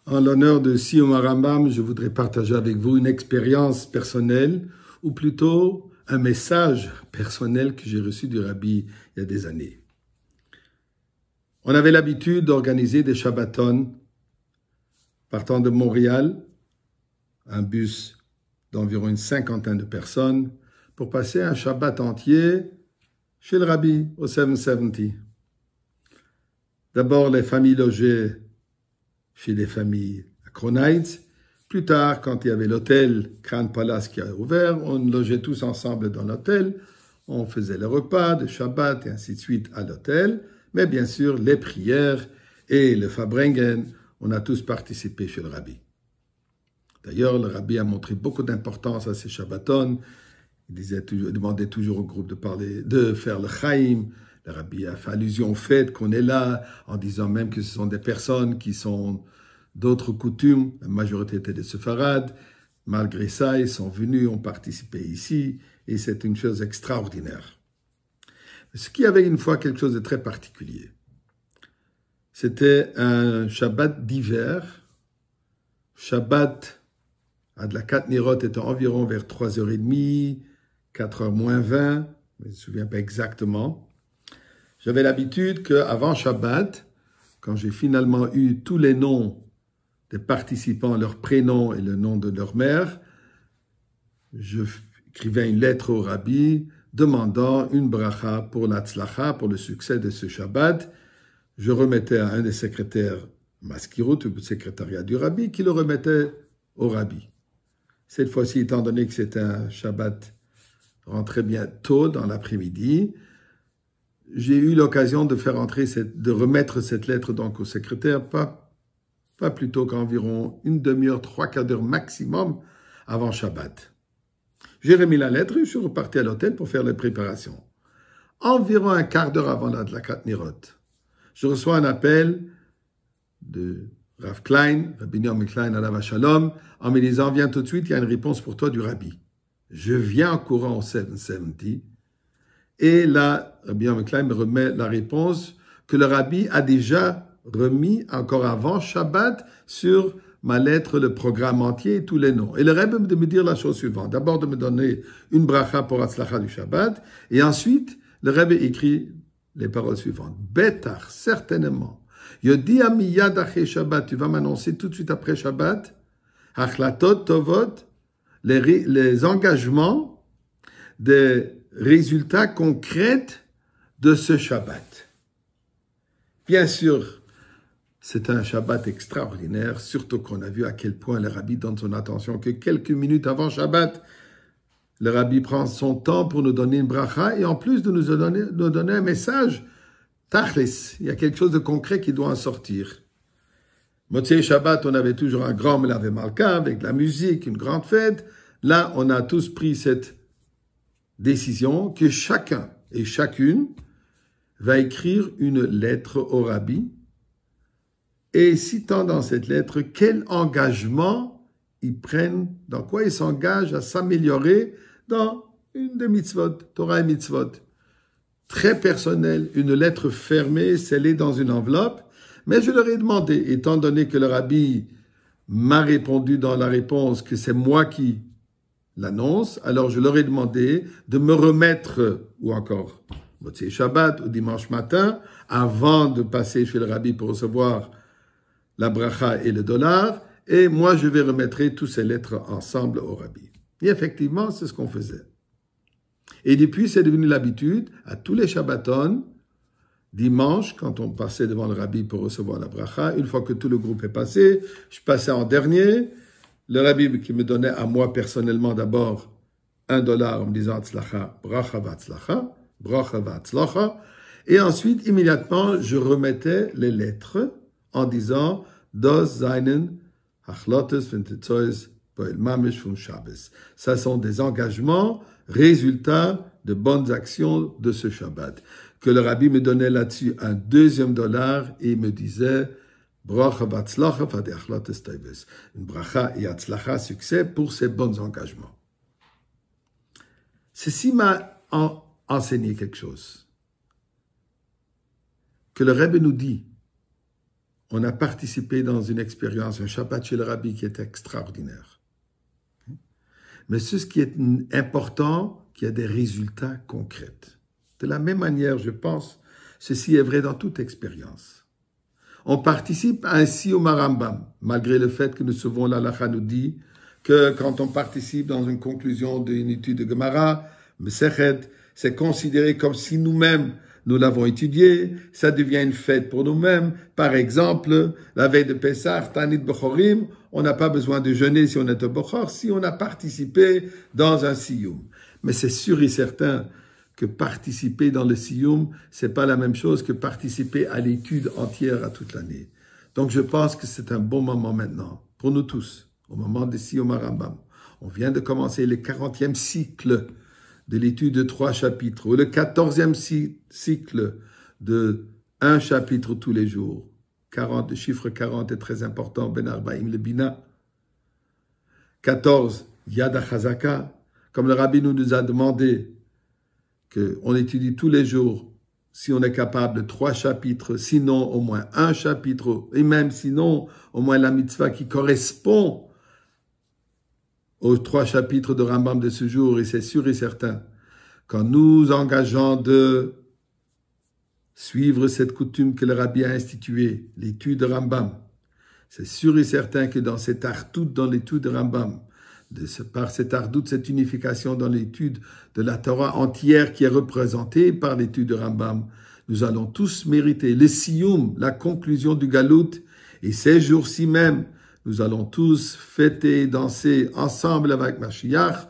En l'honneur de Siyum Rambam, je voudrais partager avec vous une expérience personnelle, ou plutôt un message personnel que j'ai reçu du Rabbi il y a des années. On avait l'habitude d'organiser des Shabbatons partant de Montréal, un bus d'environ une cinquantaine de personnes, pour passer un Shabbat entier chez le Rabbi au 770. D'abord, les familles logeaient chez les familles à Kronheitz. Plus tard, quand il y avait l'hôtel Grand Palace qui a ouvert, on logeait tous ensemble dans l'hôtel. On faisait le repas de Shabbat et ainsi de suite à l'hôtel. Mais bien sûr, les prières et le Farbrengen, on a tous participé chez le Rabbi. D'ailleurs, le Rabbi a montré beaucoup d'importance à ces Shabbatons. Il demandait toujours au groupe de faire le Chaim. Le Rabbi a fait allusion au fait qu'on est là, en disant même que ce sont des personnes qui sont d'autres coutumes. La majorité étaient des Séfarades. Malgré ça, ils sont venus, ont participé ici, et c'est une chose extraordinaire. Ce qui avait une fois quelque chose de très particulier, c'était un Shabbat d'hiver. Shabbat à de la Nirot était environ vers 3h30, 4h moins 20, je ne me souviens pas exactement. J'avais l'habitude qu'avant Shabbat, quand j'ai finalement eu tous les noms des participants, leur prénom et le nom de leur mère, je écrivais une lettre au Rabbi demandant une bracha pour l'Atzlacha, pour le succès de ce Shabbat. Je remettais à un des secrétaires Maskirut, le secrétariat du Rabbi, qui le remettait au Rabbi. Cette fois-ci, étant donné que c'était un Shabbat rentré bien tôt dans l'après-midi, j'ai eu l'occasion de faire de remettre cette lettre donc au secrétaire, pas plus tôt qu'environ une demi-heure, 3/4 d'heure maximum avant Shabbat. J'ai remis la lettre et je suis reparti à l'hôtel pour faire les préparations. Environ un quart d'heure avant la Nirot, je reçois un appel de Rav Klein, Rabbi Noam Klein, Alav Shalom, en me disant, viens tout de suite, il y a une réponse pour toi du Rabbi. Je viens en courant au 770, et là, Rabbi Noam Klein me remet la réponse que le Rabbi a déjà remis encore avant Shabbat sur ma lettre, le programme entier et tous les noms. Et le Rabbi de me dire la chose suivante. D'abord de me donner une bracha pour Atzlacha du Shabbat, et ensuite, le Rabbi écrit les paroles suivantes. Betar, certainement. Yodi amiyad après Shabbat, tu vas m'annoncer tout de suite après Shabbat, Achlatot Tovot, les engagements des résultats concrets de ce Shabbat. Bien sûr, c'est un Shabbat extraordinaire, surtout qu'on a vu à quel point le Rabbi donne son attention, que quelques minutes avant Shabbat, le Rabbi prend son temps pour nous donner une bracha et en plus de nous donner un message. Tachlis, il y a quelque chose de concret qui doit en sortir. Motzei Shabbat, on avait toujours un grand Melavé Malka avec de la musique, une grande fête. Là, on a tous pris cette décision que chacun et chacune va écrire une lettre au Rabbi et citant dans cette lettre quel engagement ils prennent, dans quoi ils s'engagent à s'améliorer dans une des mitzvot, Torah et mitzvot. Très personnel, une lettre fermée, scellée dans une enveloppe, mais je leur ai demandé, étant donné que le Rabbi m'a répondu dans la réponse que c'est moi qui l'annonce, alors je leur ai demandé de me remettre, ou encore Motzei Shabbat, ou dimanche matin, avant de passer chez le Rabbi pour recevoir la bracha et le dollar, et moi je vais remettre toutes ces lettres ensemble au Rabbi. Et effectivement, c'est ce qu'on faisait. Et depuis, c'est devenu l'habitude, à tous les Shabbatons, dimanche, quand on passait devant le Rabbi pour recevoir la bracha, une fois que tout le groupe est passé, je passais en dernier, le Rabbi qui me donnait à moi personnellement d'abord $1 en me disant Atzlacha, bracha v'atzlacha, bracha v'atzlacha, et ensuite, immédiatement, je remettais les lettres en disant Das seinen Achlotes von Tetzois Poel Mamish von Shabbos. Ça sont des engagements, résultats de bonnes actions de ce Shabbat. Que le Rabbi me donnait là-dessus un deuxième $, et me disait Bracha v'atzlacha fadei achlotes toivos. Une bracha et atzlacha, succès pour ces bons engagements. Ceci m'a enseigné quelque chose. Que le Rabbi nous dit, on a participé dans une expérience, un Shabbat chez le Rabbi qui est extraordinaire. Mais ce qui est important, qu'il y a des résultats concrets. De la même manière, je pense, ceci est vrai dans toute expérience. On participe à un Siyum Rambam, malgré le fait que nous savons, l'Halakha nous dit que quand on participe dans une conclusion d'une étude de Gemara, Mesechet, c'est considéré comme si nous-mêmes, nous l'avons étudié, ça devient une fête pour nous-mêmes. Par exemple, la veille de Pessah, Tanit Bechorim, on n'a pas besoin de jeûner si on est au Bechor, si on a participé dans un Siyum. Mais c'est sûr et certain que participer dans le Siyum, c'est pas la même chose que participer à l'étude entière à toute l'année. Donc je pense que c'est un bon moment maintenant, pour nous tous, au moment de Siyum Rambam. On vient de commencer le 40e cycle de l'étude de 3 chapitres, ou le 14e cycle de 1 chapitre tous les jours. 40, le chiffre 40 est très important, Ben Arbaim le Bina. 14, Yad HaChazaka, comme le Rabbi nous a demandé qu'on étudie tous les jours, si on est capable de 3 chapitres, sinon au moins 1 chapitre, et même sinon au moins la mitzvah qui correspond aux 3 chapitres de Rambam de ce jour, et c'est sûr et certain, quand nous engageons de suivre cette coutume que le Rabbi a instituée, l'étude de Rambam, c'est sûr et certain que dans cette artout, dans l'étude de Rambam, par cette ardout, cette unification dans l'étude de la Torah entière qui est représentée par l'étude de Rambam, nous allons tous mériter le Siyum, la conclusion du Galout, et ces jours-ci même, nous allons tous fêter, danser ensemble avec Mashiach,